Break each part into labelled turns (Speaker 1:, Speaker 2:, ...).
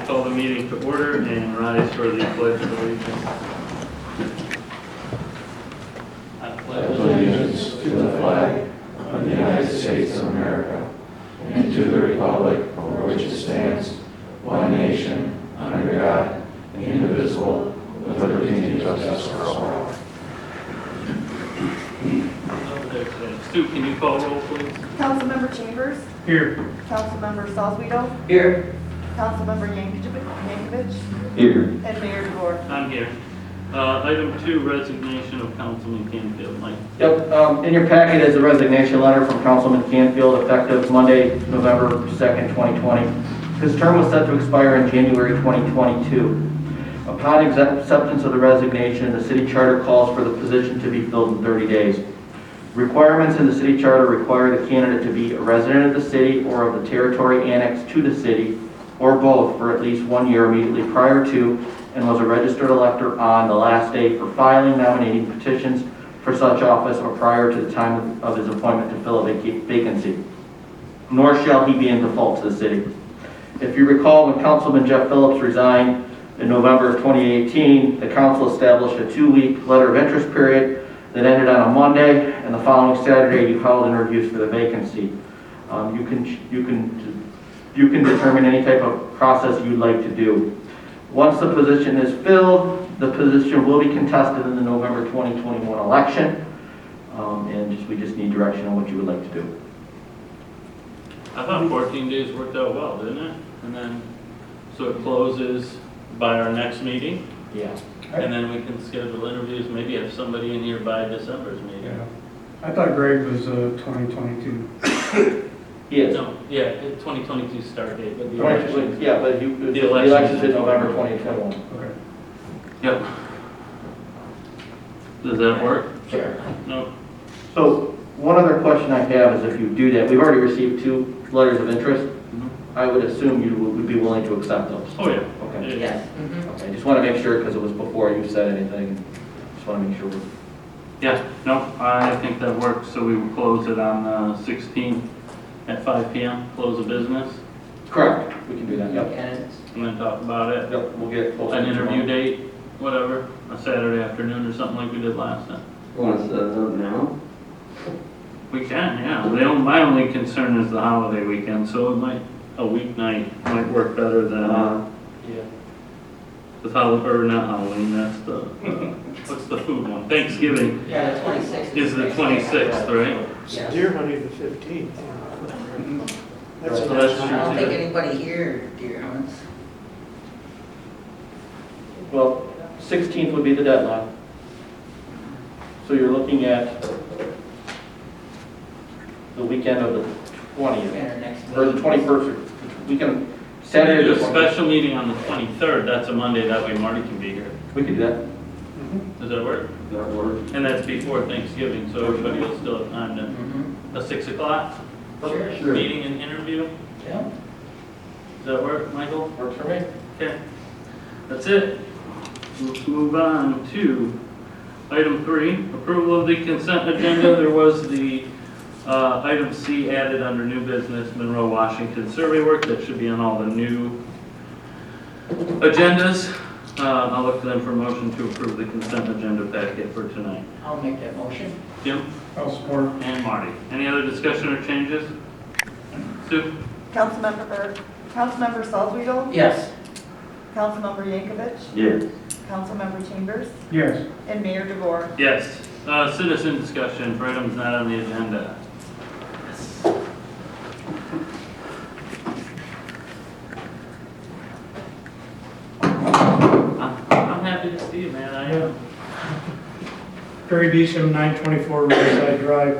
Speaker 1: to call the meeting to order and rise for the pledge of allegiance. I pledge
Speaker 2: Allegiance to the flag of the United States of America and to the republic for which it stands, one nation, under God, indivisible, with liberty and justice for all.
Speaker 1: Stu, can you call roll, please?
Speaker 3: Councilmember Chambers.
Speaker 1: Here.
Speaker 3: Councilmember Salzweedl.
Speaker 4: Here.
Speaker 3: Councilmember Yankovic.
Speaker 2: Here.
Speaker 3: And Mayor DeVore.
Speaker 1: I'm here. Item 2, resignation of Councilman Canfield. Mike.
Speaker 4: Yep, in your packet is a resignation letter from Councilman Canfield effective Monday, November 2nd, 2020. His term was set to expire in January 2022. Upon acceptance of the resignation, the city charter calls for the position to be filled in 30 days. Requirements in the city charter require the candidate to be a resident of the city or of the territory annexed to the city, or both, for at least 1 year immediately prior to, and was a registered elector on the last day for filing nominating petitions for such office or prior to the time of his appointment to fill a vacancy. Nor shall he be in default to the city. If you recall, when Councilman Jeff Phillips resigned in November of 2018, the council established a 2-week letter of interest period that ended on a Monday, and the following Saturday you held interviews for the vacancy. You can determine any type of process you'd like to do. Once the position is filled, the position will be contested in the November 2021 election, and we just need direction on what you would like to do.
Speaker 1: I thought 14 days worked out well, didn't it? And then, so it closes by our next meeting,
Speaker 4: Yeah.
Speaker 1: and then we can schedule interviews, maybe have somebody in here by December's meeting.
Speaker 5: Yeah, I thought Greg was 2022.
Speaker 4: Yes.
Speaker 1: No, yeah, 2022 start date, but the election.
Speaker 4: Yeah, but the election's in November 2021.
Speaker 5: Okay.
Speaker 1: Yep. Does that work?
Speaker 4: Sure.
Speaker 1: No.
Speaker 4: So, one other question I have is if you do that, we've already received 2 letters of interest. I would assume you would be willing to accept those.
Speaker 1: Oh, yeah.
Speaker 4: Okay.
Speaker 1: Yeah.
Speaker 4: Okay, just want to make sure because it was before you said anything. Just want to make sure.
Speaker 1: Yeah, no, I think that works, so we will close it on 16th at 5 p.m., close of business,
Speaker 4: Correct. We can do that. Yep.
Speaker 1: and then talk about it.
Speaker 4: Yep. We'll get it close.
Speaker 1: An interview date, whatever, a Saturday afternoon or something like we did last time.
Speaker 6: Want to set it up now?
Speaker 1: We can, yeah. My only concern is the holiday weekend, so a weeknight might work better than,
Speaker 4: Yeah.
Speaker 1: or not Halloween, that's the, what's the food one? Thanksgiving
Speaker 7: Yeah, the 26th.
Speaker 1: is the 26th, right?
Speaker 7: Yes.
Speaker 8: Deer hunting the 15th. That's
Speaker 1: So
Speaker 8: a
Speaker 1: that's
Speaker 8: nice
Speaker 1: true.
Speaker 7: I don't
Speaker 1: too.
Speaker 7: think anybody here deer hunts.
Speaker 4: Well, 16th would be the deadline. So you're looking at the weekend of the 20th,
Speaker 7: And our next
Speaker 4: or the
Speaker 7: meeting.
Speaker 4: 21st, or weekend, Saturday.
Speaker 1: There's
Speaker 4: or
Speaker 1: a special meeting on the 23rd, that's a Monday, that way Marty can be here.
Speaker 4: We could do that.
Speaker 1: Does that work?
Speaker 6: That works.
Speaker 1: And that's before Thanksgiving, so everybody will still have time to,
Speaker 7: Mhm.
Speaker 1: a 6 o'clock
Speaker 7: Sure.
Speaker 1: meeting and interview?
Speaker 7: Yeah.
Speaker 1: Does that work, Michael?
Speaker 4: Works for me.
Speaker 1: Okay, that's it. Let's move on to item 3, approval of the consent agenda. There was the item C added under new business, Monroe, Washington survey work. That should be on all the new agendas. I'll look to them for a motion to approve the consent agenda packet for tonight.
Speaker 7: I'll make that motion.
Speaker 1: Jim
Speaker 5: I'll support.
Speaker 1: and Marty. Any other discussion or changes? Sue?
Speaker 3: Councilmember Salzweedl.
Speaker 7: Yes.
Speaker 3: Councilmember Yankovic.
Speaker 6: Yes.
Speaker 3: Councilmember Chambers.
Speaker 5: Yes.
Speaker 3: And Mayor DeVore.
Speaker 1: Yes. Citizen discussion for items not on the agenda. I'm happy to see you, man. I am.
Speaker 5: Terry Beesham, 924 Riverside Drive.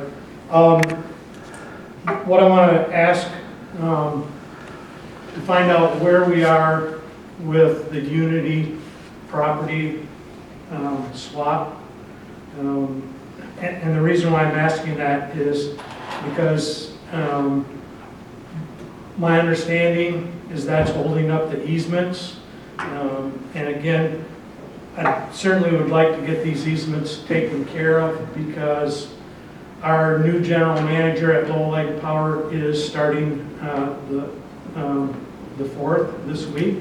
Speaker 5: What I want to ask, to find out where we are with the Unity property swap. And the reason why I'm asking that is because my understanding is that's holding up the easements. And again, I certainly would like to get these easements taken care of because our new general manager at Lowell Power is starting the the 4th this week.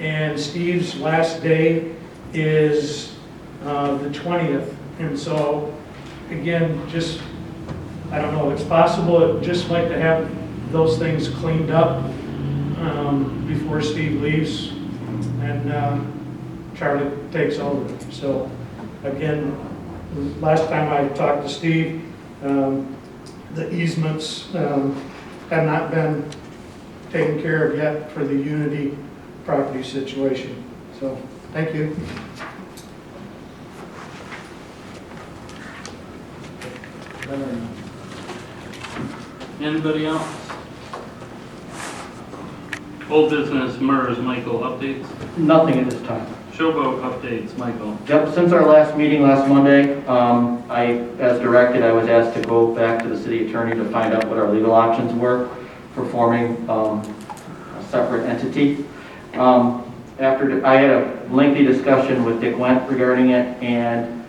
Speaker 5: And Steve's last day is the 20th. And so, again, just, I don't know, it's possible, I'd just like to have those things cleaned up before Steve leaves and Charlie takes over. So, again, last time I talked to Steve, the easements have not been taken care of yet for the Unity property situation. So, thank you.
Speaker 1: Anybody else? Old business, MERS, Michael, updates?
Speaker 4: Nothing at this time.
Speaker 1: Showboat updates, Michael.
Speaker 4: Yep, since our last meeting last Monday, as directed, I was asked to go back to the city attorney to find out what our legal options were for forming a separate entity. After I had a lengthy discussion with Dick Wendt regarding it, and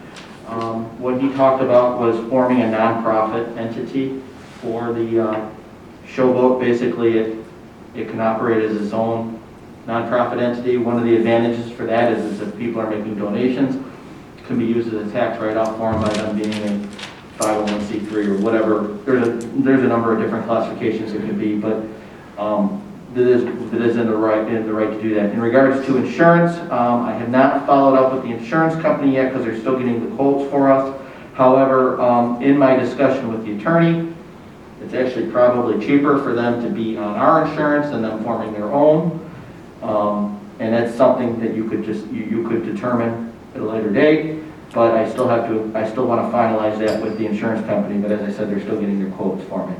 Speaker 4: what he talked about was forming a nonprofit entity for the showboat. Basically, it can operate as its own nonprofit entity. One of the advantages for that is if people are making donations, it can be used as a tax write-off for them by them being a 501c3 or whatever. There's a number of different classifications it could be, but that is in the right to do that. In regards to insurance, I have not followed up with the insurance company yet because they're still getting the quotes for us. However, in my discussion with the attorney, it's actually probably cheaper for them to be on our insurance than them forming their own. And that's something that you could you could determine at a later date, but I still want to finalize that with the insurance company. But as I said, they're still getting their quotes for me.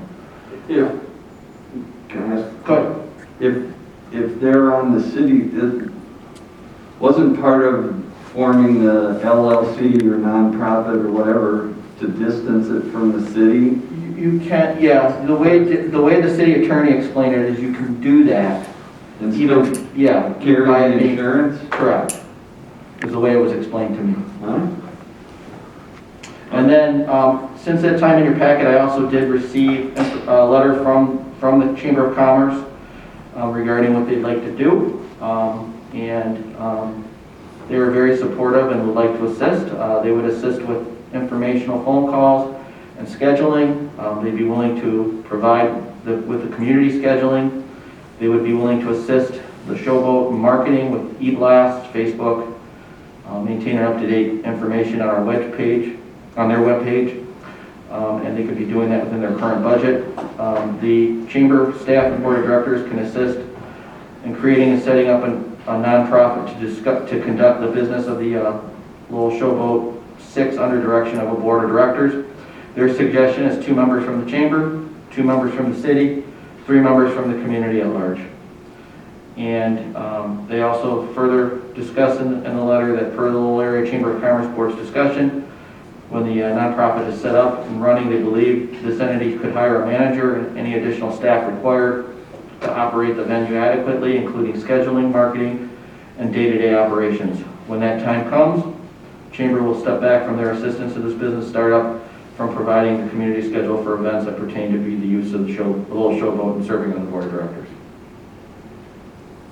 Speaker 6: Can I ask?
Speaker 4: Good.
Speaker 6: If they're on the city, it wasn't part of forming the LLC or nonprofit or whatever to distance it from the city?
Speaker 4: You can't, yeah, the way the city attorney explained it is you can do that.
Speaker 6: And still
Speaker 4: Yeah.
Speaker 6: carry
Speaker 4: by
Speaker 6: the
Speaker 4: me.
Speaker 6: insurance?
Speaker 4: Correct. Is the way it was explained to me.
Speaker 6: Huh?
Speaker 4: And then, since that time in your packet, I also did receive a letter from the Chamber of Commerce regarding what they'd like to do. They were very supportive and would like to assist. They would assist with informational phone calls and scheduling. They'd be willing to provide with the community scheduling. They would be willing to assist the showboat marketing with e-blast, Facebook, maintaining up-to-date information on our webpage, on their webpage, and they could be doing that within their current budget. The chamber staff and board of directors can assist in creating and setting up a nonprofit to conduct the business of the Lowell Showboat 6 under direction of a board of directors. Their suggestion is 2 members from the chamber, 2 members from the city, 3 members from the community at large. And they also further discuss in the letter that per the Lowell Area Chamber of Commerce Board's discussion, when the nonprofit is set up and running, they believe this entity could hire a manager and any additional staff required to operate the venue adequately, including scheduling, marketing, and day-to-day operations. When that time comes, Chamber will step back from their assistance to this business startup from providing the community schedule for events that pertain to be the use of the Lowell Showboat and serving on the board of directors.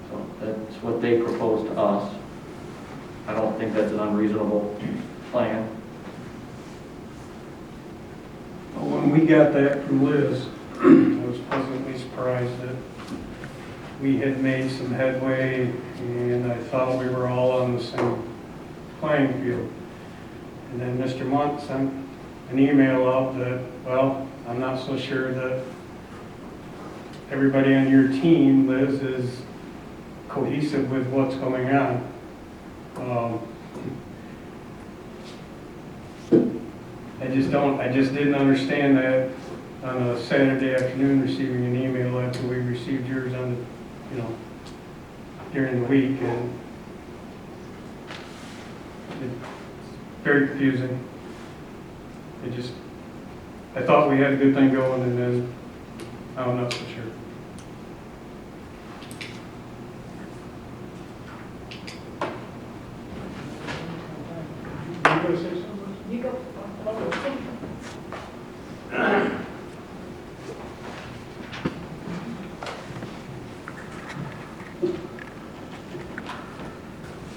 Speaker 4: So that's what they proposed to us. I don't think that's an unreasonable plan.
Speaker 8: When we got that from Liz, I was pleasantly surprised that we had made some headway, and I thought we were all on the same playing field. And then Mr. Munt sent an email out that, well, I'm not so sure that everybody on your team, Liz, is cohesive with what's going on. I just didn't understand that on a Saturday afternoon receiving an email after we received yours on the, during the week, and it's very confusing. I thought we had a good thing going, and then I'm not so sure. You gonna say something?
Speaker 3: You go.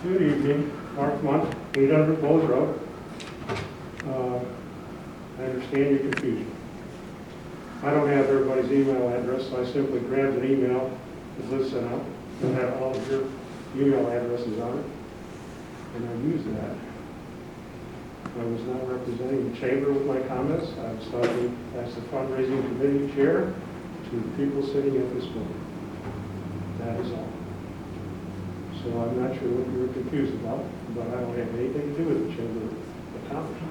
Speaker 8: Good evening, Mark Month, 800 Bowles Road. I understand your confusion. I don't have everybody's email address, so I simply grabbed an email that Liz sent out and had all of your email addresses on it, and I used that. I was not representing the chamber with my comments. I was talking as the fundraising committee chair to the people sitting at this building. That is all. So I'm not sure what you were confused about, but I don't have anything to do with the Chamber of Commerce.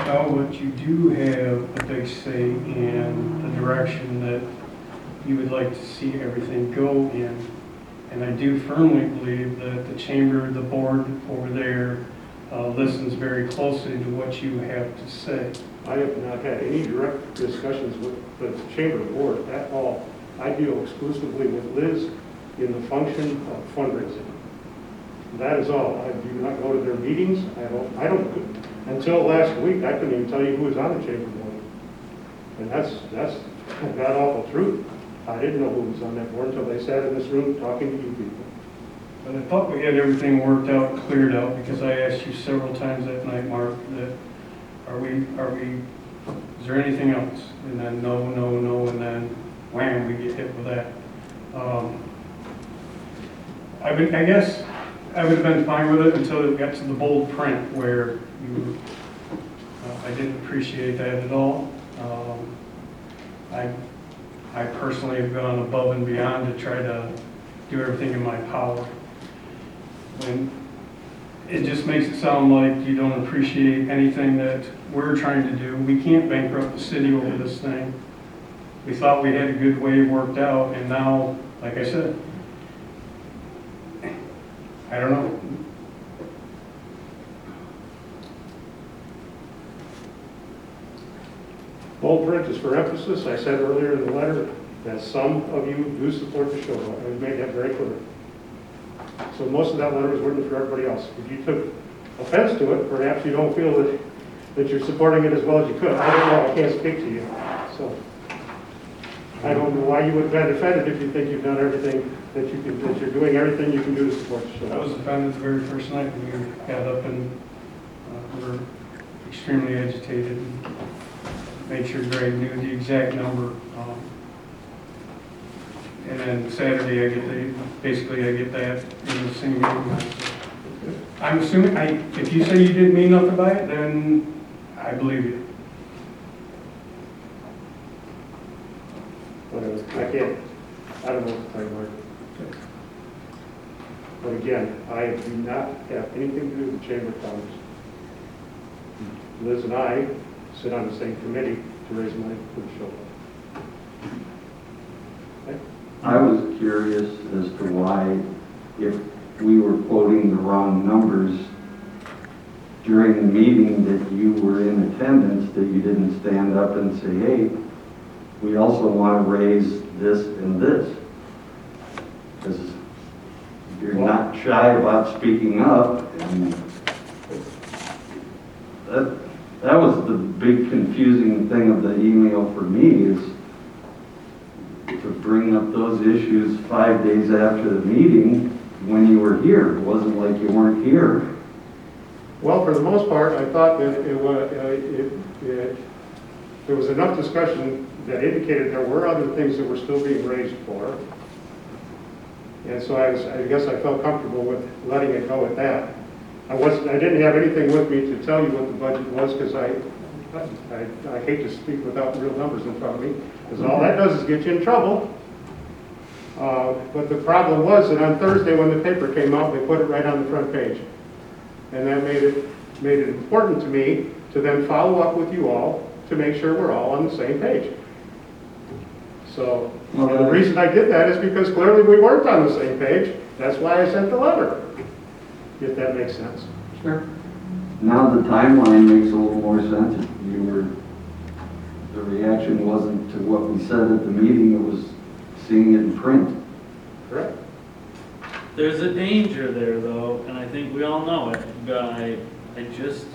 Speaker 8: Well, but you do have a big say in the direction that you would like to see everything go in. And I do firmly believe that the chamber, the board over there, listens very closely to what you have to say. I have not had any direct discussions with the chamber board at all. I deal exclusively with Liz in the function of fundraising. That is all. I do not go to their meetings. I don't, until last week, I couldn't even tell you who was on the chamber board. And that's God awful truth. I didn't know who was on that board until they sat in this room talking to you people. But I thought we had everything worked out and cleared out, because I asked you several times that night, Mark, that is there anything else? And then no, and then wham, we get hit with that. I guess I would have been fine with it until it got to the bold print where you, I didn't appreciate that at all. I personally have gone above and beyond to try to do everything in my power. And it just makes it sound like you don't appreciate anything that we're trying to do. We can't bankrupt the city over this thing. We thought we had a good way worked out, and now, like I said, I don't know. Bold print is for emphasis. I said earlier in the letter that some of you do support the show. I made that very clear. So most of that letter was written for everybody else. If you took offense to it, perhaps you don't feel that you're supporting it as well as you could. I don't know. I can't speak to you. So I don't know why you would have been offended if you think you've done everything that you can, that you're doing everything you can do to support the show. I was offended the very first night when you got up and were extremely agitated and made sure Greg knew the exact number. And then Saturday, I get that in the same meeting. I'm assuming, if you say you didn't mean nothing by it, then I believe you. Whatever, I don't know what to tell you, Mark. But again, I do not have anything to do with the Chamber of Commerce. Liz and I sit on the same committee to raise money for the show. Okay?
Speaker 6: I was curious as to why, if we were quoting the wrong numbers during the meeting that you were in attendance, that you didn't stand up and say, hey, we also want to raise this and this. Because you're not shy about speaking up, and that was the big confusing thing of the email for me, is to bring up those issues 5 days after the meeting when you were here. It wasn't like you weren't here.
Speaker 8: Well, for the most part, I thought that there was enough discussion that indicated there were other things that were still being raised for. And so I guess I felt comfortable with letting it go at that. I didn't have anything with me to tell you what the budget was, because I hate to speak without real numbers in front of me, because all that does is get you in trouble. But the problem was that on Thursday when the paper came out, they put it right on the front page. And that made it important to me to then follow up with you all to make sure we're all on the same page. So the reason I did that is because clearly we weren't on the same page. That's why I sent the letter, if that makes sense.
Speaker 6: Sure. Now the timeline makes a little more sense. The reaction wasn't to what we said at the meeting, it was seeing it in print.
Speaker 8: Correct.
Speaker 1: There's a danger there, though, and I think we all know it. I just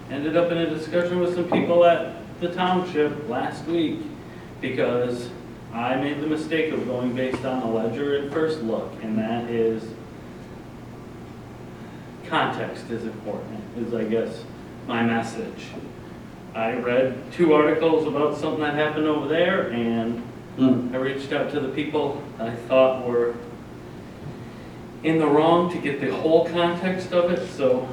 Speaker 1: ended up in a discussion with some people at the Township last week because I made the mistake of going based on the ledger at first look, and that is context is important, is I guess my message. I read 2 articles about something that happened over there, and I reached out to the people I thought were in the wrong to get the whole context of it, so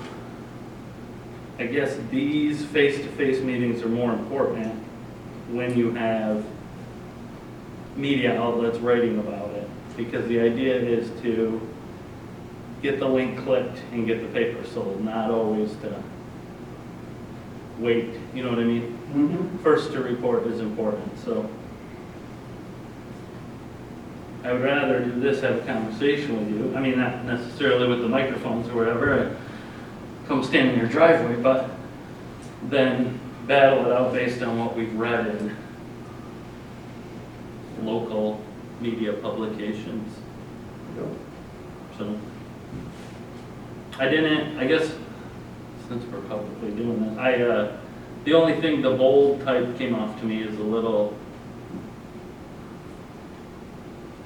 Speaker 1: I guess these face-to-face meetings are more important when you have media outlets writing about it, because the idea is to get the link clicked and get the paper sold, not always to wait, you know what I mean? First to report is important, so I would rather do this, have a conversation with you. I mean, not necessarily with the microphones or whatever, come stand in your driveway, but then battle it out based on what we've read in local media publications. So, I guess, since we're publicly doing this, the only thing, the bold type came off to me is a little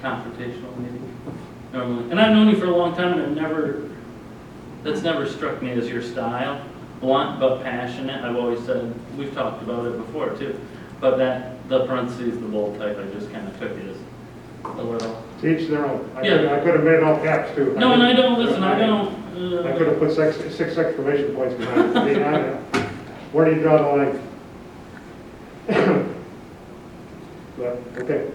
Speaker 1: confrontational maybe. And I've known you for a long time, and that's never struck me as your style. Blunt but passionate, I've always said, we've talked about it before too. But the parentheses, the bold type, I just kind of took it as a little.
Speaker 9: To each their own.
Speaker 1: Yeah.
Speaker 9: I could have made it all caps too.
Speaker 1: No, and I don't, listen, I don't.
Speaker 9: I could have put six exclamation points behind it. I mean, where do you draw the line? But, okay.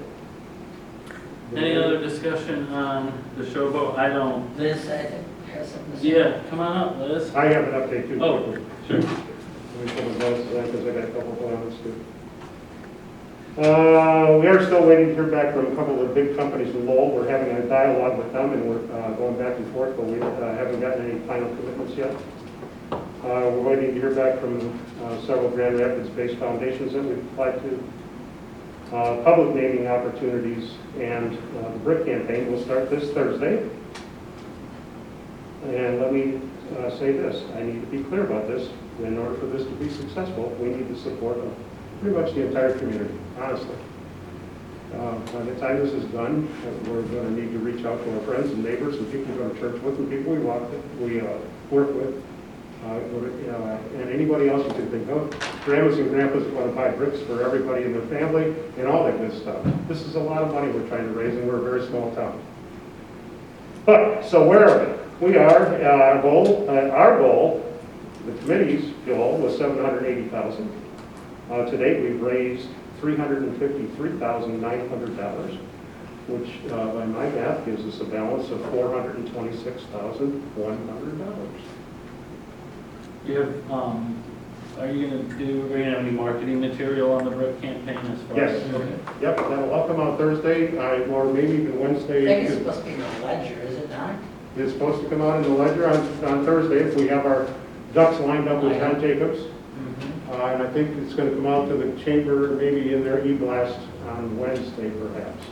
Speaker 1: Any other discussion on the showboat? I don't.
Speaker 7: Liz, I think, has something to say.
Speaker 1: Yeah, come on up, Liz.
Speaker 9: I have an update too.
Speaker 1: Oh, sure.
Speaker 9: Let me pull the notes because I got a couple of comments too. We are still waiting to hear back from a couple of the big companies in Lowell. We're having a dialogue with them, and we're going back and forth, but we haven't gotten any final commitments yet. We're waiting to hear back from several Grand Rapids-based foundations that we've applied to. Public naming opportunities and the brick campaign will start this Thursday. And let me say this, I need to be clear about this. In order for this to be successful, we need the support of pretty much the entire community, honestly. By the time this is done, we're going to need to reach out to our friends and neighbors and people we go to church with and people we work with. And anybody else you can think of. Grandmas and grandpas want to buy bricks for everybody in their family and all that good stuff. This is a lot of money we're trying to raise, and we're a very small town. But, so where are we? We are, our goal, the committee's goal was $780,000. To date, we've raised $353,900, which by my math gives us a balance of $426,100.
Speaker 1: You have, are you gonna have any marketing material on the brick campaign as far as?
Speaker 9: Yes.
Speaker 1: Okay.
Speaker 9: Yep, that'll all come out Thursday, or maybe even
Speaker 7: I
Speaker 9: Wednesday.
Speaker 7: think it's supposed to be in the ledger, is it not?
Speaker 9: It's supposed to come out in the ledger on Thursday if we have our ducks lined up with John Jacobs. And I think it's going to come out to the chamber, maybe in their e-blast on Wednesday perhaps.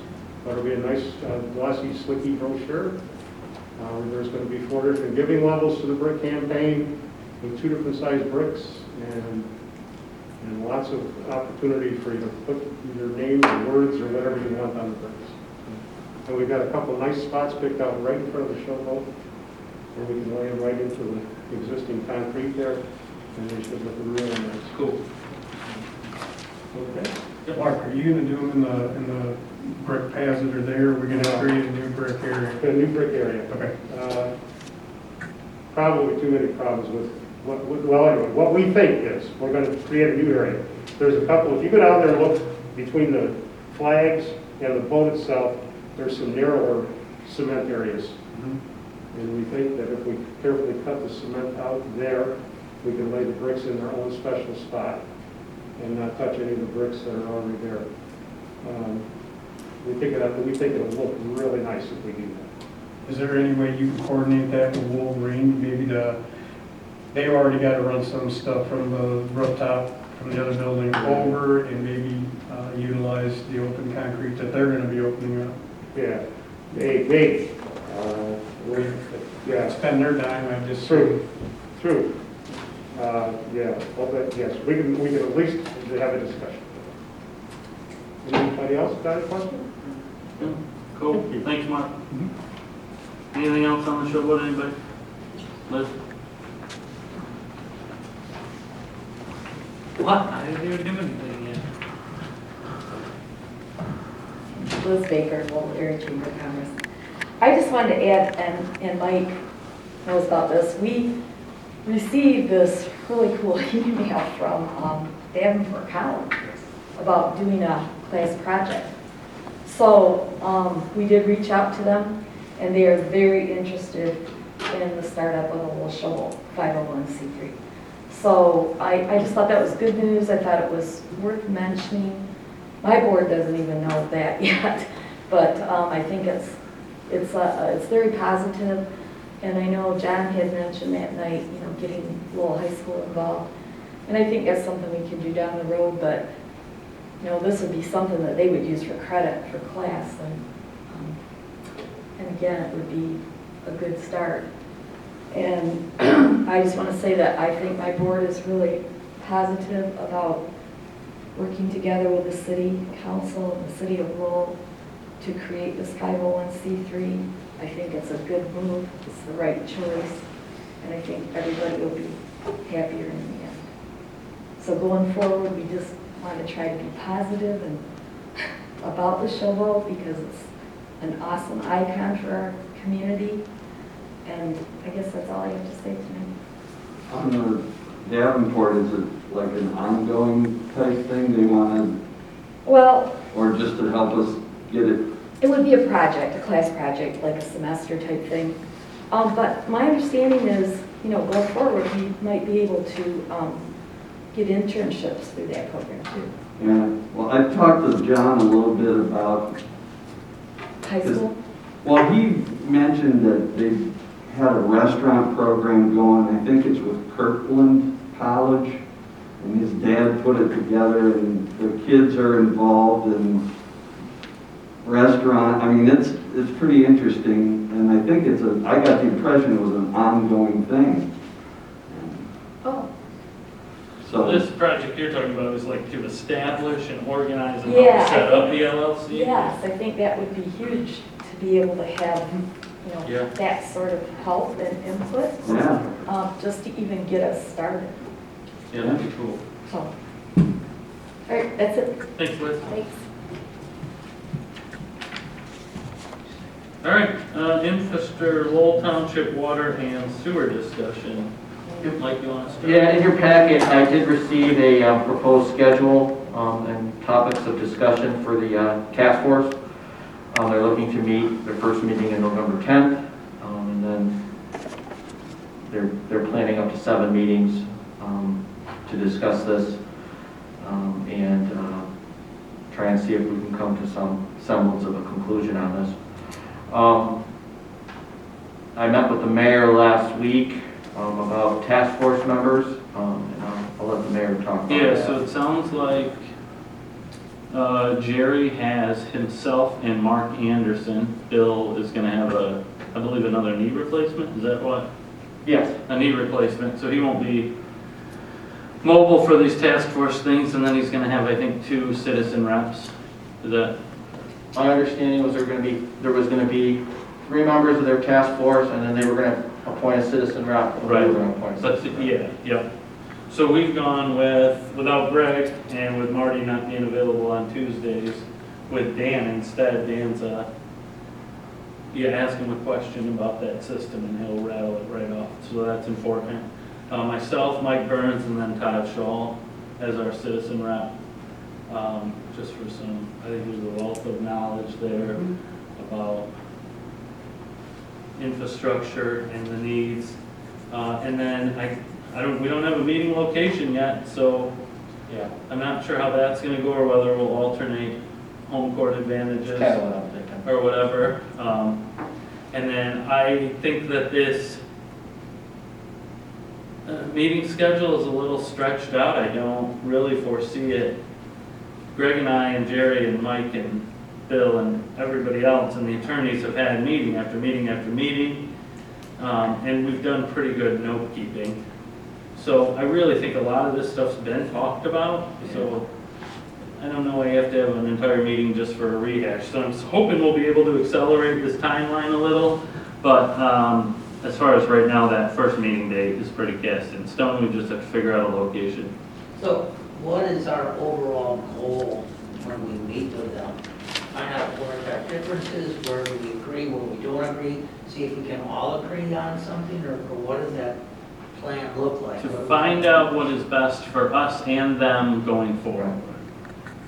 Speaker 9: But it'll be a nice glossy, slicky brochure. There's going to be 4 different giving levels to the brick campaign with 2 different size bricks and lots of opportunity for you to put your name or words or whatever you want on the bricks. And we've got a couple nice spots picked out right in front of the showboat, and we can lay them right into the existing concrete there, and they should look really nice.
Speaker 1: Cool.
Speaker 9: Okay.
Speaker 8: Mark, are you gonna do them in the brick paths that are there? We're gonna create a new brick area.
Speaker 9: A new brick area.
Speaker 8: Okay.
Speaker 9: Probably too many problems with what we think is, we're going to create a new area. There's a couple, if you go down there and look between the flags and the boat itself, there's some narrower cement areas. And we think that if we carefully cut the cement out there, we can lay the bricks in their own special spot and not touch any of the bricks that are already there. We think it'll look really nice if we do that.
Speaker 8: Is there any way you can coordinate that with Wolverine? Maybe they've already got to run some stuff from the rooftop from the other building over and maybe utilize the open concrete that they're going to be opening up.
Speaker 9: Yeah, maybe. Yeah,
Speaker 8: Spend their dime, I'm just.
Speaker 9: true. Yeah, well, yes, we can at least have a discussion. Anybody else got a question?
Speaker 1: Yeah. Cool, thanks, Mark. Anything else on the show, what, anybody? Liz? What? I didn't even do anything yet.
Speaker 10: Liz Baker, Lowell Area Chamber of Commerce. I just wanted to add, and Mike knows about this, we received this really cool email from Davenport College about doing a class project. So we did reach out to them, and they are very interested in the startup of a little shovel 501c3. So I just thought that was good news. I thought it was worth mentioning. My board doesn't even know that yet, but I think it's very positive. And I know John had mentioned that night, you know, getting Lowell High School involved. And I think that's something we can do down the road, but, you know, this would be something that they would use for credit for class. And again, it would be a good start. And I just want to say that I think my board is really positive about working together with the city council and the city of Lowell to create this 501c3. I think it's a good move, it's the right choice, and I think everybody will be happier in the end. So going forward, we just want to try to be positive and about the shovel because it's an awesome icon for our community. And I guess that's all I have to say tonight.
Speaker 6: On the Davenport, is it like an ongoing type thing they want to,
Speaker 10: Well,
Speaker 6: or just to help us get it?
Speaker 10: it would be a project, a class project, like a semester type thing. But my understanding is, you know, going forward, we might be able to get internships through that program too.
Speaker 6: Yeah, well, I talked to John a little bit about,
Speaker 10: High school?
Speaker 6: well, he mentioned that they had a restaurant program going, I think it's with Kirkland College, and his dad put it together, and the kids are involved in restaurant. I mean, it's pretty interesting, and I think I got the impression it was an ongoing thing.
Speaker 10: Oh,
Speaker 1: So this project you're talking about is like to establish and organize and
Speaker 10: Yeah,
Speaker 1: help set
Speaker 10: I
Speaker 1: up the LLC?
Speaker 10: yes, I think that would be huge to be able to have, you know,
Speaker 1: Yeah.
Speaker 10: that sort of help and input,
Speaker 6: Yeah,
Speaker 10: just to even get us started.
Speaker 1: Yeah, that'd be cool.
Speaker 10: So, all right, that's it.
Speaker 1: Thanks, Liz.
Speaker 10: Thanks.
Speaker 1: All right, infrastructure, Lowell Township water and sewer discussion. Mike, you want to start?
Speaker 4: Yeah, in your packet, I did receive a proposed schedule and topics of discussion for the task force. They're looking to meet their first meeting in November 10th, and then they're planning up to 7 meetings to discuss this and try and see if we can come to some semblance of a conclusion on this. I met with the mayor last week about task force members, and I'll let the mayor talk about that.
Speaker 1: Yeah, so it sounds like Jerry has himself and Mark Anderson. Bill is going to have I believe another knee replacement. Is that what?
Speaker 4: Yes.
Speaker 1: A knee replacement. So he won't be mobile for these task force things, and then he's going to have, I think, 2 citizen reps. Is that?
Speaker 4: My understanding was there was going to be 3 members of their task force, and then they were going to appoint a citizen rep. and
Speaker 1: Right.
Speaker 4: we were going to appoint a
Speaker 1: But
Speaker 4: citizen rep.
Speaker 1: yeah. So we've gone without Greg and with Marty not being available on Tuesdays, with Dan instead. Dan's ask him a question about that system and he'll rattle it right off. So that's important. Myself, Mike Burns, and then Todd Shaw as our citizen rep. Just for some, I think there's a wealth of knowledge there about infrastructure and the needs. And then we don't have a meeting location yet, so
Speaker 4: Yeah.
Speaker 1: I'm not sure how that's going to go or whether we'll alternate home court advantages
Speaker 4: Kind of what I'm thinking.
Speaker 1: or whatever. And then I think that this meeting schedule is a little stretched out. I don't really foresee it. Greg and I and Jerry and Mike and Bill and everybody else and the attorneys have had meeting after meeting after meeting. And we've done pretty good note keeping. So I really think a lot of this stuff's been talked about. So I don't know why you have to have an entire meeting just for a rehash. So I'm hoping we'll be able to accelerate this timeline a little. But as far as right now, that first meeting date is pretty cast in stone. We just have to figure out a location.
Speaker 7: So what is our overall goal when we meet with them? Find out what are our differences, where do we agree, where we don't agree, see if we can all agree on something, or what does that plan look like?
Speaker 1: To find out what is best for us and them going forward.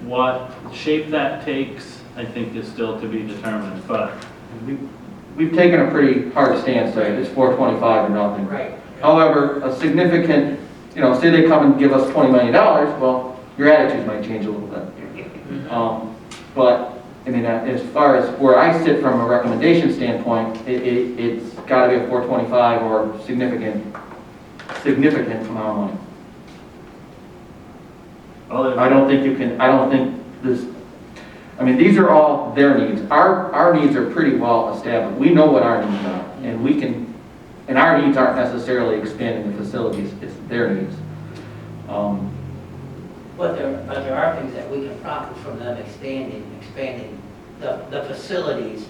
Speaker 1: What shape that takes, I think, is still to be determined, but
Speaker 4: We've taken a pretty hard stance that it's 425 or nothing.
Speaker 7: Right.
Speaker 4: However, a significant, say they come and give us $20 million, well, your attitude might change a little bit. But, I mean, as far as where I sit from a recommendation standpoint, it's got to be a 425 or significant amount of money. I don't think this, I mean, these are all their needs. Our needs are pretty well established. We know what our needs are, and our needs aren't necessarily expanding the facilities, it's their needs.
Speaker 7: But there are things that we can profit from them expanding the facilities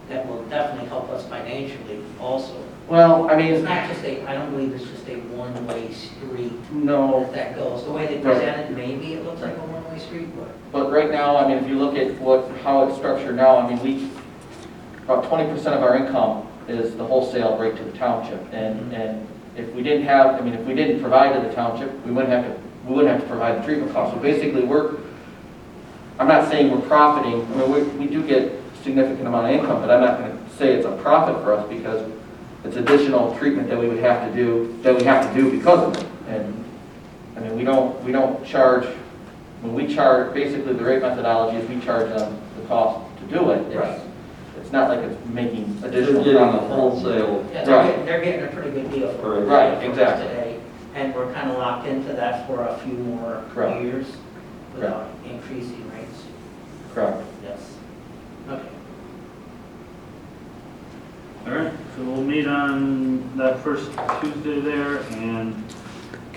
Speaker 7: that will definitely help us financially also.
Speaker 4: Well, I mean,
Speaker 7: It's not just I don't believe it's just a one-way street
Speaker 4: no,
Speaker 7: that goes. The way they present it, maybe it looks like a one-way street,
Speaker 4: but right now, I mean, if you look at how it's structured now, I mean, about 20% of our income is the wholesale rate to the township, and if we didn't provide to the township, we wouldn't have to provide the treatment cost. So basically, I'm not saying we're profiting. I mean, we do get a significant amount of income, but I'm not going to say it's a profit for us because it's additional treatment that we have to do because of it. And I mean, we don't charge. When we charge, basically the rate methodology is we charge them the cost to do it.
Speaker 7: Right.
Speaker 4: It's not like it's making additional.
Speaker 6: They're getting a wholesale.
Speaker 7: Yeah,
Speaker 4: Right.
Speaker 7: they're getting a pretty good deal for it.
Speaker 4: Right,
Speaker 7: for us
Speaker 4: exactly.
Speaker 7: today, and we're kind of locked into that for a few more
Speaker 4: Correct.
Speaker 7: years without increasing rates.
Speaker 4: Correct.
Speaker 7: Yes. Okay.
Speaker 1: all right, so we'll meet on that first Tuesday there, and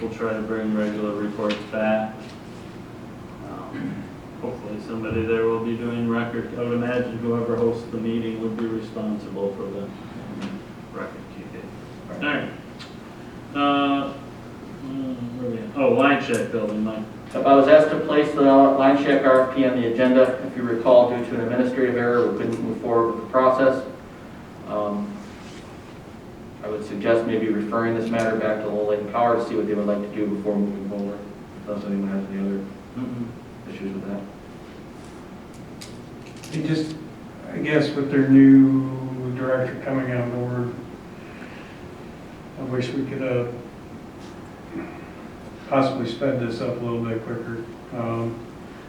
Speaker 1: we'll try to bring regular reports back. Hopefully somebody there will be doing record. I would imagine whoever hosts the meeting would be responsible for the record keeping. All right. Where are we at? Oh, line check building, Mike.
Speaker 4: I was asked to place the line check RFP on the agenda. If you recall, due to an administrative error, we couldn't move forward with the process. I would suggest maybe referring this matter back to Lowell Power to see what they would like to do before moving forward. Unless anyone has any other issues with that.
Speaker 8: They just, I guess with their new director coming on board, I wish we could possibly sped this up a little bit quicker.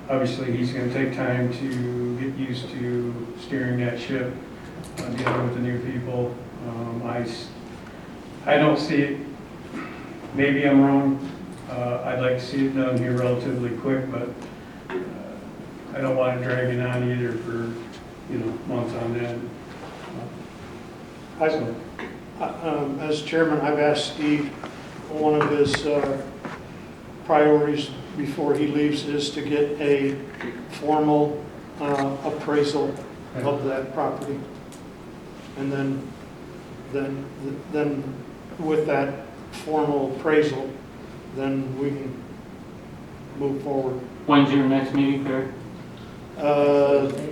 Speaker 8: Obviously, he's going to take time to get used to steering that ship, dealing with the new people. I don't see it, maybe I'm wrong. I'd like to see it done here relatively quick, but I don't want it dragging on either for, months on end.
Speaker 5: As chairman, I've asked Steve, one of his priorities before he leaves is to get a formal appraisal of that property. And then with that formal appraisal, then we can move forward.
Speaker 1: When's your next meeting, Barry?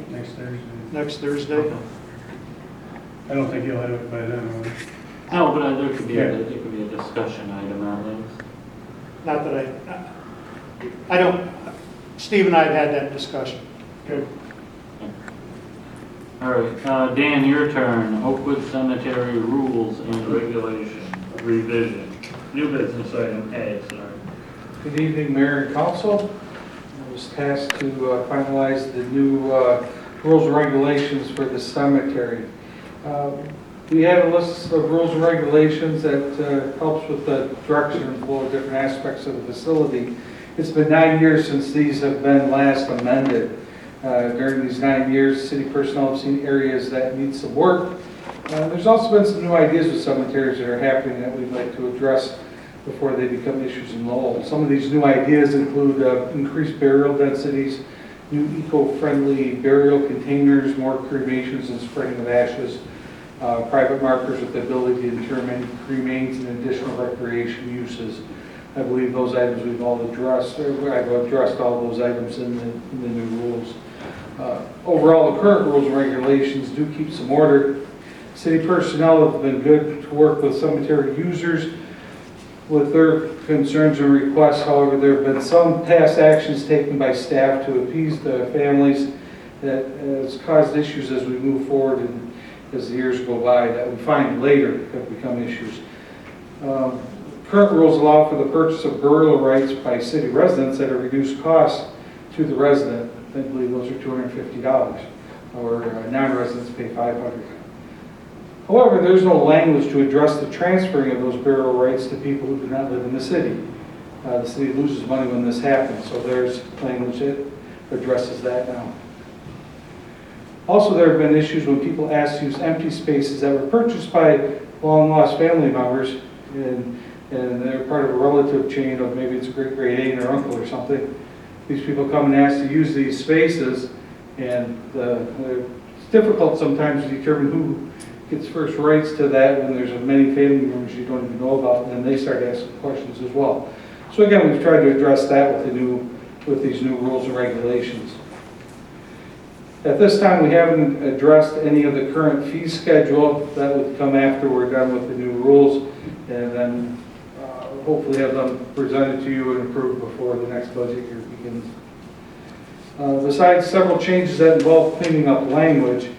Speaker 8: Next Thursday.
Speaker 5: Next Thursday.
Speaker 8: I don't think he'll have it by then, will he?
Speaker 1: No, but there could be a discussion item at least.
Speaker 5: Not that I don't, Steve and I have had that discussion.
Speaker 8: Good.
Speaker 1: All right, Dan, your turn. Oakwood Cemetery Rules and Regulation Revision. New business item A, sorry.
Speaker 11: Good evening, Mayor and Council. I was tasked to finalize the new rules and regulations for the cemetery. We have a list of rules and regulations that helps with the direction and flow of different aspects of the facility. It's been 9 years since these have been last amended. During these 9 years, city personnel have seen areas that need some work. There's also been some new ideas with cemeteries that are happening that we'd like to address before they become issues in Lowell. Some of these new ideas include increased burial densities, new eco-friendly burial containers, more cremations and spreading of ashes, private markers with the ability to determine cremains and additional recreation uses. I believe those items we've all addressed, or I've addressed all those items in the new rules. Overall, the current rules and regulations do keep some order. City personnel have been good to work with cemetery users with their concerns and requests. However, there have been some past actions taken by staff to appease the families that has caused issues as we move forward and as the years go by that we find later have become issues. Current rules allow for the purchase of burial rights by city residents at a reduced cost to the resident. I believe those are $250, or non-residents pay $500. However, there's no language to address the transferring of those burial rights to people who do not live in the city. The city loses money when this happens, so there's language that addresses that now. Also, there have been issues when people ask to use empty spaces that were purchased by long-lost family members, and they're part of a relative chain of maybe it's a great aunt or uncle or something. These people come and ask to use these spaces, and it's difficult sometimes to determine who gets first rights to that when there's many family members you don't even know about, and then they start asking questions as well. So again, we've tried to address that with these new rules and regulations. At this time, we haven't addressed any of the current fee schedule. That would come after we're done with the new rules, and then hopefully have them presented to you and approved before the next budget year begins. Besides several changes that involve cleaning up language,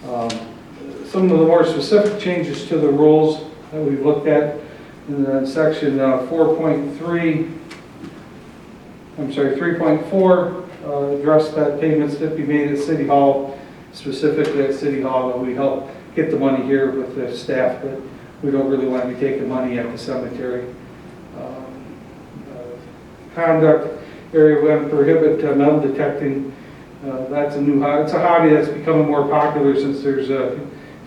Speaker 11: some of the more specific changes to the rules that we've looked at in section 3.4 address that payments that be made at City Hall, specifically at City Hall, that we help get the money here with the staff, but we don't really want to be taking money at the cemetery. Conduct area, we want to prohibit metal detecting. That's a new hobby. It's a hobby that's becoming more popular since there's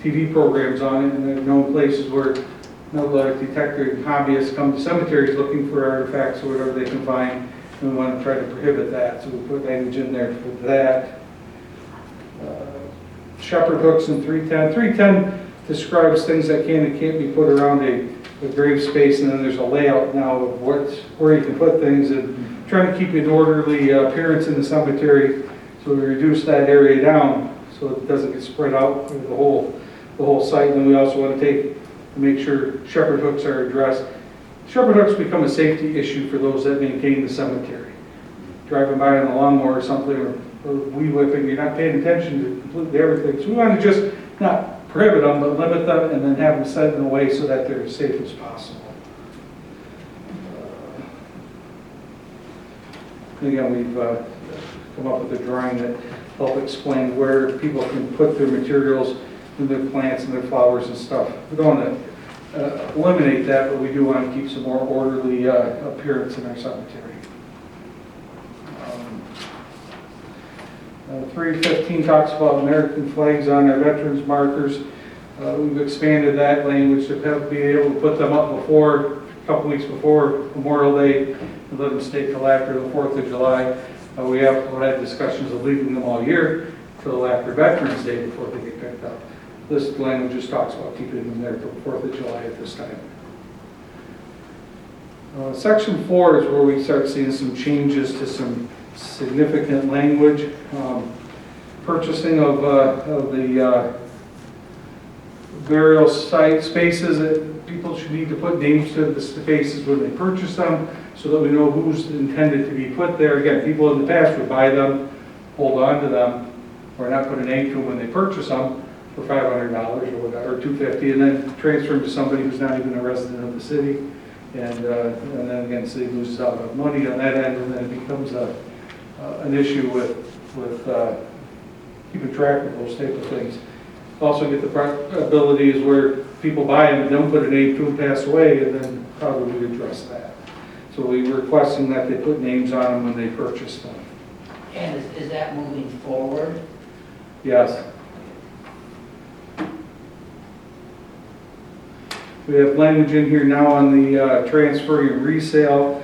Speaker 11: TV programs on it, and there are known places where metal detector hobbyists come to cemeteries looking for artifacts or whatever they can find, and we want to try to prohibit that. So we put language in there for that. Shepherd hooks in 310. 310 describes things that can and can't be put around a grave space, and then there's a layout now of where you can put things, and trying to keep an orderly appearance in the cemetery. So we reduce that area down so it doesn't get spread out through the whole site. And then we also want to make sure shepherd hooks are addressed. Shepherd hooks become a safety issue for those that maintain the cemetery. Driving by on a lawnmower or something, or weed whipping, you're not paying attention to completely everything. So we want to just not prohibit them, but limit them, and then have them set in a way so that they're as safe as possible. Again, we've come up with a drawing that helps explain where people can put their materials and their plants and their flowers and stuff. We don't want to eliminate that, but we do want to keep some more orderly appearance in our cemetery. 315 talks about American flags on our veterans markers. We've expanded that language to be able to put them up a couple weeks before Memorial Day, and let them stay till after the 4th of July. We have had discussions of leaving them all year till after Veterans Day before they get picked up. This language just talks about keeping them there till the 4th of July at this time. Section 4 is where we start seeing some changes to some significant language. Purchasing of the burial site spaces, that people should need to put names to the spaces when they purchase them so that we know who's intended to be put there. Again, people in the past would buy them, hold on to them, or not put a name to them when they purchase them for $500 or whatever, or $250, and then transfer them to somebody who's not even a resident of the city. And then again, the city loses out on money on that end, and then it becomes an issue with keeping track of those type of things. Also get the abilities where people buy them and don't put a name to them, pass away, and then how do we address that? So we're requesting that they put names on them when they purchase them.
Speaker 7: And is that moving forward?
Speaker 11: Yes. We have language in here now on the transferring and resale,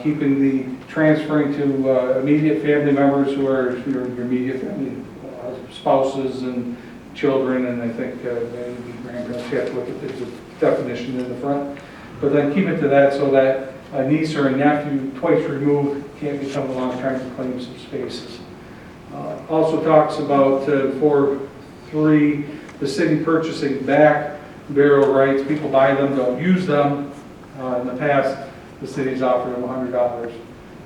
Speaker 11: keeping the transferring to immediate family members who are your immediate family, spouses and children, and I think maybe grandparents. You have to look at the definition in the front, but then keep it to that so that a niece or a nephew twice removed can't become a long-term claim some spaces. Also talks about 4.3, the city purchasing back burial rights. People buy them, don't use them. In the past, the city's offered them $100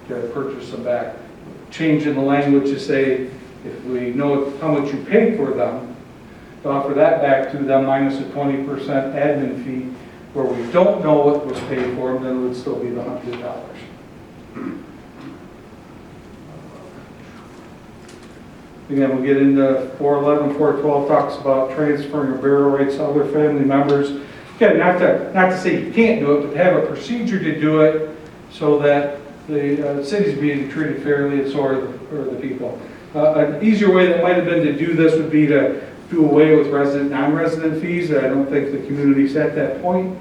Speaker 11: to purchase them back. Changing the language to say, if we know how much you paid for them, to offer that back to them minus a 20% admin fee. Where we don't know what was paid for them, then it would still be the $100. Again, we'll get into 411, 412 talks about transferring of burial rights to other family members. Again, not to say you can't do it, but to have a procedure to do it so that the city's being treated fairly, and so are the people. An easier way that might have been to do this would be to do away with resident, non-resident fees. I don't think the community's at that point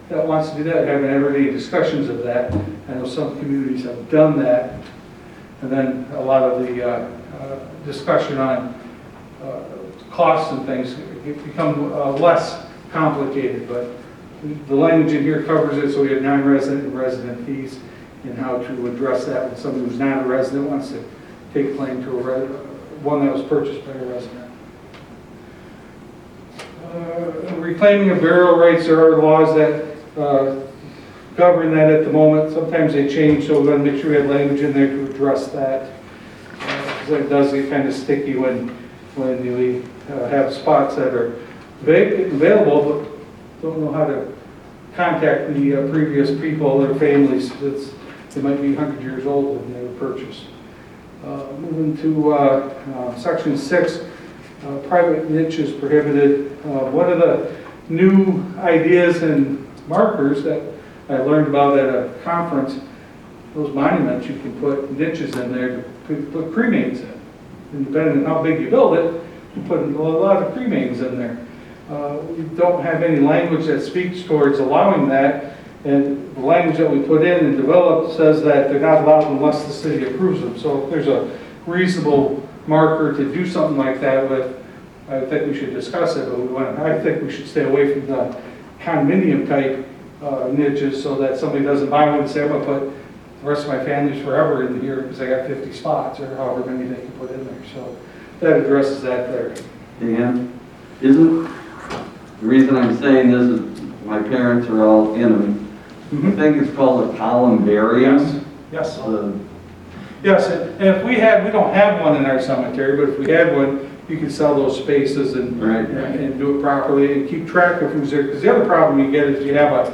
Speaker 11: that wants to do that. I haven't had any discussions of that. I know some communities have done that. And then a lot of the discussion on costs and things become less complicated, but the language in here covers it, so we have non-resident and resident fees and how to address that when somebody who's not a resident wants to take claim to one that was purchased by a resident. Reclaiming of burial rights, there are laws that govern that at the moment. Sometimes they change, so we're going to make sure we have language in there to address that. Because it does get kind of sticky when we have spots that are available, but don't know how to contact the previous people, their families. They might be 100 years old when they were purchased. Moving to section 6. Private niches prohibited. One of the new ideas and markers that I learned about at a conference, those monuments, you can put niches in there to put cremains in. And depending on how big you build it, you put a lot of cremains in there. We don't have any language that speaks towards allowing that, and the language that we put in and developed says that they're not allowed unless the city approves them. So if there's a reasonable marker to do something like that with, I think we should discuss it, but I think we should stay away from the condominium type niches so that somebody doesn't buy one and say, I'm going to put the rest of my family's forever in here because I got 50 spots or however many they can put in there. So that addresses that there.
Speaker 6: Dan, isn't, the reason I'm saying this is my parents are all in them. I think it's called a columbarium.
Speaker 11: Yes. Yes, and if we don't have one in our cemetery, but if we had one, you could sell those spaces and do it properly and keep track of who's there. Because the other problem you get is you have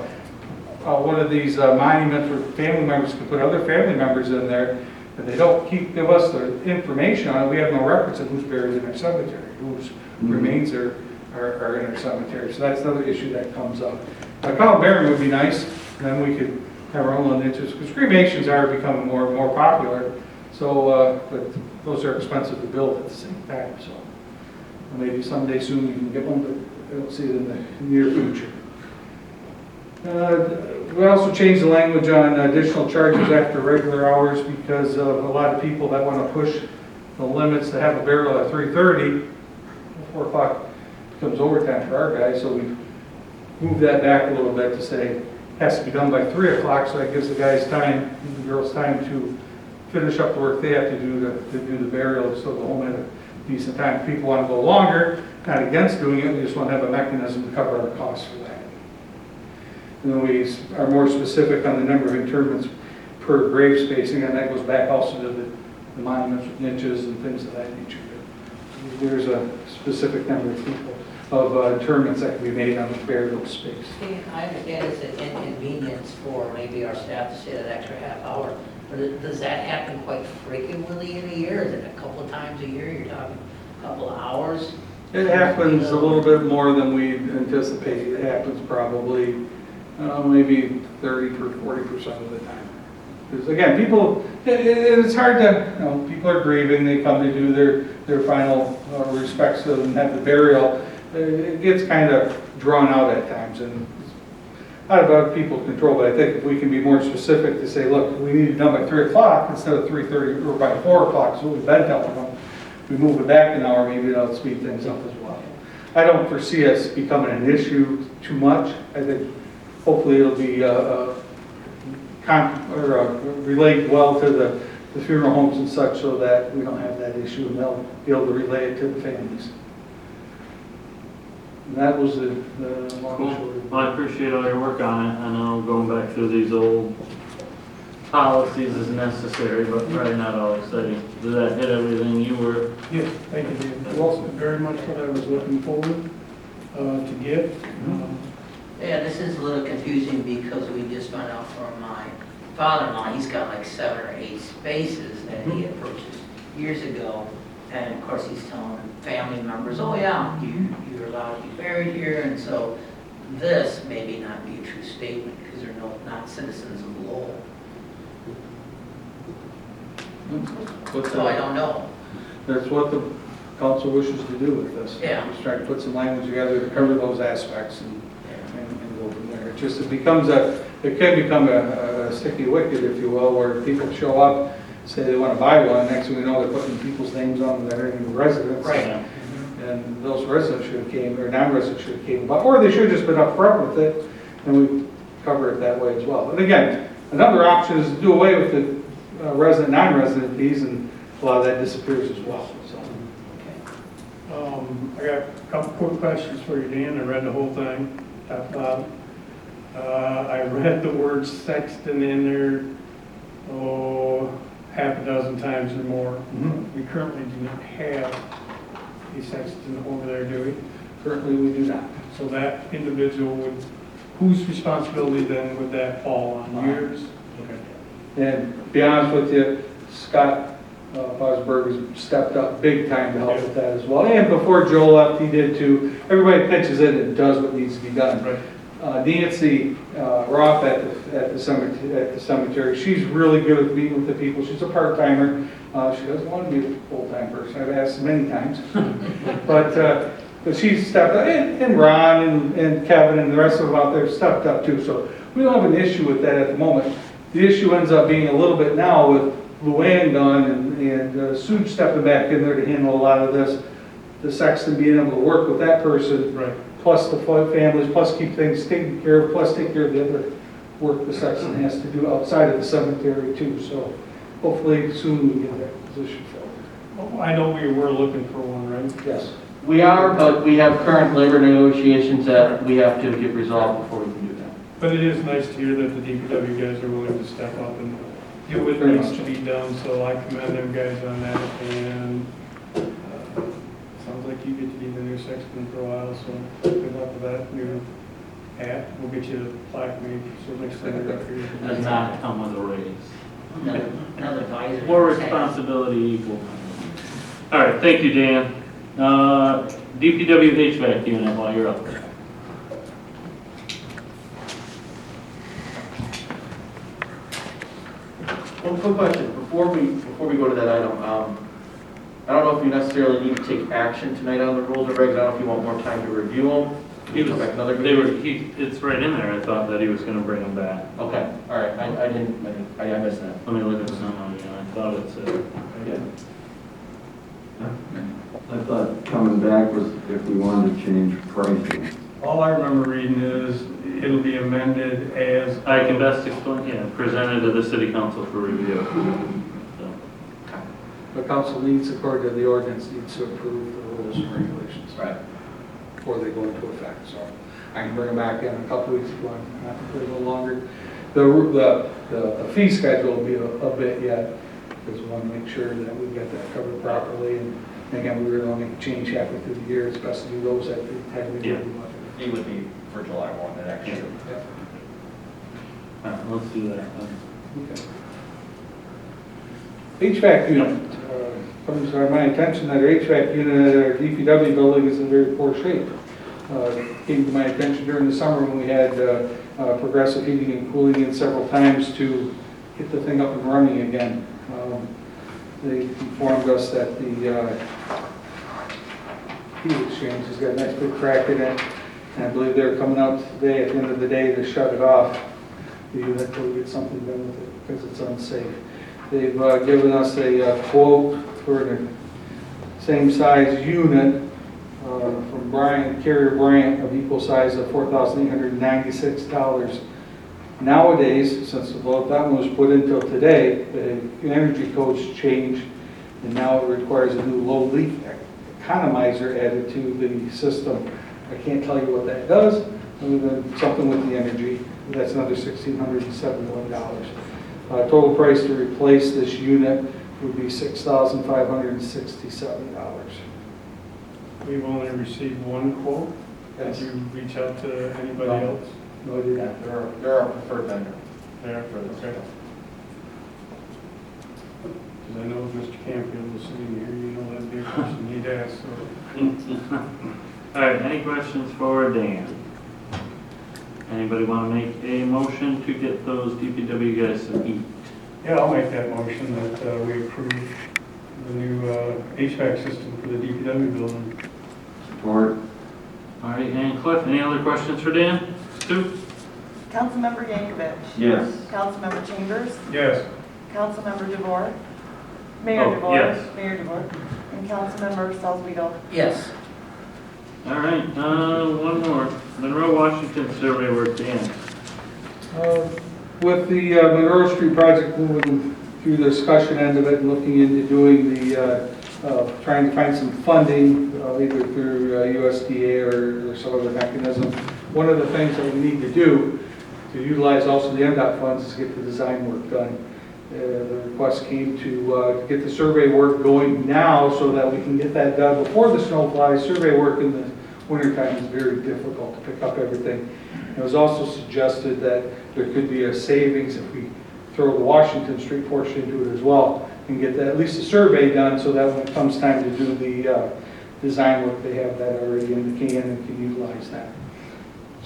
Speaker 11: one of these monuments where family members can put other family members in there, and they don't give us the information on it. We have no records of who's buried in our cemetery, whose remains are in our cemetery. So that's another issue that comes up. A columbarium would be nice, and then we could have our own little niches, because cremations are becoming more and more popular. So, but those are expensive to build at the same time. So maybe someday soon we can get one, but I don't see it in the near future. We also changed the language on additional charges after regular hours because of a lot of people that want to push the limits to have a burial at 3:30. 4 o'clock becomes overtime for our guys, so we moved that back a little bit to say it has to be done by 3 o'clock, so that gives the guys time, the girls time to finish up the work they have to do to do the burial, so go home at a decent time. If people want to go longer, not against doing it, we just want to have a mechanism to cover our costs for that. And then we are more specific on the number of interments per grave spacing, and that goes back also to the monuments with niches and things of that nature. There's a specific number of people of interments that can be made on the burial space.
Speaker 7: I understand it's an inconvenience for maybe our staff to stay that extra half hour, but does that happen quite frequently in a year? Is it a couple of times a year? You're talking a couple of hours?
Speaker 11: It happens a little bit more than we anticipated. It happens probably maybe 30 or 40% of the time. Because again, people, it's hard to, people are grieving, they come to do their final respects and have the burial. It gets kind of drawn out at times, and it's out of people's control, but I think if we can be more specific to say, look, we need it done by 3 o'clock instead of 3:30 or by 4 o'clock, so we've been telling them. We move it back an hour, maybe that'll speed things up as well. I don't foresee us becoming an issue too much. I think hopefully it'll be relate well to the funeral homes and such, so that we don't have that issue, and they'll be able to relay it to the families. And that was the long and short
Speaker 1: Cool.
Speaker 11: of it.
Speaker 1: Well, I appreciate all your work on it. I know going back through these old policies is necessary, but probably not all exciting. Did that hit everything you were?
Speaker 5: Yes, thank you, David. It was very much what I was looking forward to get.
Speaker 7: Yeah, this is a little confusing because we just found out from my father-in-law, he's got like 7 or 8 spaces that he had purchased years ago. And of course, he's telling family members, oh yeah, you're allowed to be buried here. And so this maybe not be a true statement because they're not citizens of Lowell. So I don't know.
Speaker 11: That's what the council wishes to do with this.
Speaker 7: Yeah.
Speaker 11: Just try to put some language together to cover those aspects and go from there. It just, it can become a sticky wicket, if you will, where people show up, say they want to buy one, next thing we know, they're putting people's names on there and residents.
Speaker 7: Right.
Speaker 11: And those residents should have came, or non-residents should have came about, or they should have just been upfront with it, and we cover it that way as well. And again, another option is to do away with the resident, non-resident fees, and a lot of that disappears as well, so.
Speaker 5: I got a couple quick questions for you, Dan. I read the whole thing, top to bottom. I read the word sexton in there, half a dozen times or more. We currently do not have a sexton over there, do we?
Speaker 11: Currently, we do not.
Speaker 5: So that individual would, whose responsibility then would that fall on? Yours? Okay.
Speaker 11: And to be honest with you, Scott Bosberg has stepped up big time to help with that as well. And before Joe left, he did too. Everybody pitches in and does what needs to be done.
Speaker 5: Right.
Speaker 11: Nancy Roth at the cemetery, she's really good at meeting with the people. She's a part-timer. She doesn't want to be a full-time person. I've asked many times. But she's stepped up, and Ron and Kevin and the rest of them out there stepped up too. So we don't have an issue with that at the moment. The issue ends up being a little bit now with Luann gone and Sue stepping back in there to handle a lot of this. The sexton being able to work with that person,
Speaker 5: Right.
Speaker 11: plus the families, plus keep things taken care of, plus take care of the other work the sexton has to do outside of the cemetery too. So hopefully soon we get that position filled.
Speaker 5: Oh, I know we were looking for one, right?
Speaker 11: Yes.
Speaker 4: We are, but we have current labor negotiations that we have to get resolved before we can do that.
Speaker 5: But it is nice to hear that the DPW guys are willing to step up and do what
Speaker 11: Very
Speaker 5: needs
Speaker 11: much.
Speaker 5: to be done, so I commend them guys on that. And sounds like you get to be the new sexton for a while, so good luck with that new hat. We'll get you a plaque made, so next time you're up here.
Speaker 1: Does not come with a raise.
Speaker 7: Another advisor.
Speaker 1: More responsibility equal. All right, thank you, Dan. DPW HVAC unit while you're up there.
Speaker 4: One quick question, before we go to that item, I don't know if you necessarily need to take action tonight on the rules and regs, I don't know if you want more time to review them. Come back another meeting?
Speaker 1: It's right in there, I thought that he was gonna bring them back.
Speaker 4: Okay, all right, I missed that.
Speaker 1: Let me look at some on you, I thought it said.
Speaker 4: Yeah.
Speaker 6: I thought coming back was if we wanted to change pricing.
Speaker 5: All I remember reading is it'll be amended as.
Speaker 1: I can best explain, yeah, presented to the city council for review. So,
Speaker 11: The council needs, according to the ordinance, needs to approve the rules and regulations.
Speaker 4: Right.
Speaker 11: Before they go into effect, so I can bring them back in a couple weeks if you want, not a little longer. The fee schedule will be a bit yet, because we want to make sure that we've got that covered properly. And again, we really want to make a change halfway through the year, especially those that have the
Speaker 1: Yeah.
Speaker 4: It would be for July 1, the next year.
Speaker 1: all right, let's do that.
Speaker 11: HVAC unit, comes to my attention that our HVAC unit at our DPW building is in very poor shape. Came to my attention during the summer when we had progressive heating and cooling in several times to get the thing up and running again. They informed us that the heat exchange has got a nice big crack in it. And I believe they're coming out today at the end of the day to shut it off, the unit, until we get something done with it, because it's unsafe. They've given us a quote for the same size unit from Carrier Bryant of equal size of $4,896. Nowadays, since that one was put in till today, the energy codes changed, and now it requires a new low leak economizer added to the system. I can't tell you what that does, other than something with the energy. That's another $1,671. Total price to replace this unit would be $6,567.
Speaker 8: We've only received one quote.
Speaker 11: Yes.
Speaker 8: Did you reach out to anybody
Speaker 11: No.
Speaker 8: else?
Speaker 11: No, I did not. They're our preferred vendor.
Speaker 8: There, okay. Because I know if Mr. Canfield was sitting here, you know that'd be a question he'd ask, so.
Speaker 1: All right, any questions for Dan? Anybody want to make a motion to get those DPW guys some heat?
Speaker 8: Yeah, I'll make that motion that we approve the new HVAC system for the DPW building.
Speaker 6: Support.
Speaker 1: All right, and Cliff, any other questions for Dan? Stu?
Speaker 3: Councilmember Yankovic.
Speaker 6: Yes.
Speaker 3: Councilmember Chambers.
Speaker 8: Yes.
Speaker 3: Councilmember DeVore. Mayor
Speaker 1: Oh,
Speaker 3: DeVore.
Speaker 1: yes.
Speaker 3: Mayor DeVore. And Councilmember Salzweedl.
Speaker 7: Yes.
Speaker 1: All right, one more. Monroe, Washington survey work, Dan.
Speaker 11: With the Monroe Street project moving through the discussion end of it and looking into doing the, trying to find some funding, either through USDA or some other mechanism, one of the things that we need to do to utilize also the MDOT funds is get the design work done. The request came to get the survey work going now so that we can get that done before the snow flies. Survey work in the wintertime is very difficult to pick up everything. It was also suggested that there could be a savings if we throw the Washington Street portion into it as well and get that, at least a survey done so that when it comes time to do the design work, they have that already in the can and can utilize that.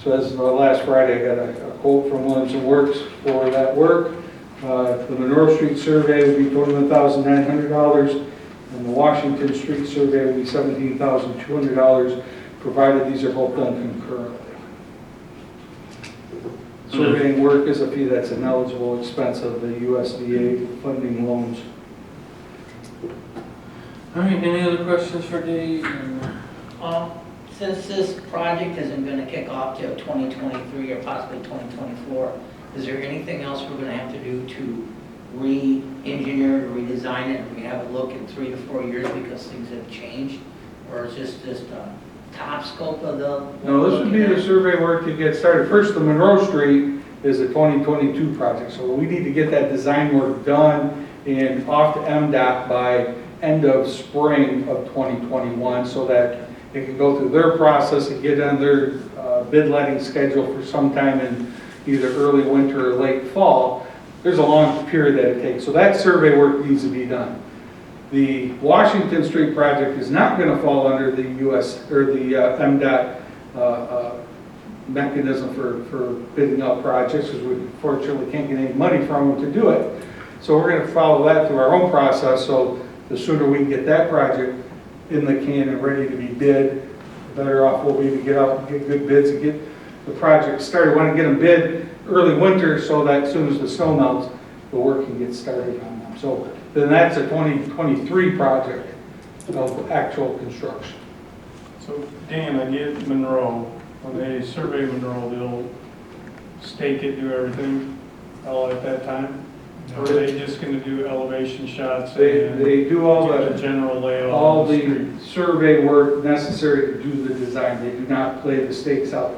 Speaker 11: So as of last Friday, I got a quote from Williams & Works for that work. The Monroe Street survey would be $21,900, and the Washington Street survey would be $17,200, provided these are both done concurrently. Surveying work is a fee that's an eligible expense of the USDA funding loans.
Speaker 1: All right, any other questions for Dave?
Speaker 7: Since this project isn't gonna kick off till 2023 or possibly 2024, is there anything else we're gonna have to do to re-engineer, or redesign it, and we have a look in 3 to 4 years because things have changed? Or is this just a top scope of the?
Speaker 11: No, this would be the survey work to get started. First, the Monroe Street is a 2022 project, so we need to get that design work done and off to MDOT by end of spring of 2021 so that it can go through their process and get on their bid letting schedule for sometime in either early winter or late fall. There's a long period that it takes, so that survey work needs to be done. The Washington Street project is not going to fall under the US or the MDOT mechanism for bidding out projects because we fortunately can't get any money from them to do it. So we're going to follow that through our own process. So the sooner we can get that project in the can and ready to be bid, the better off we'll be to get out and get good bids and get the project started. We want to get them bid early winter so that as soon as the snow melts, the work can get started on them. So then that's a 2023 project of actual construction.
Speaker 8: So Dan, I get Monroe, when they survey Monroe, they'll stake it, do everything all at that time? Or are they just gonna do elevation shots? And
Speaker 11: They do all
Speaker 8: do
Speaker 11: the
Speaker 8: general layout?
Speaker 11: all
Speaker 8: of the
Speaker 11: the
Speaker 8: street?
Speaker 11: survey work necessary to do the design. They do not lay the stakes out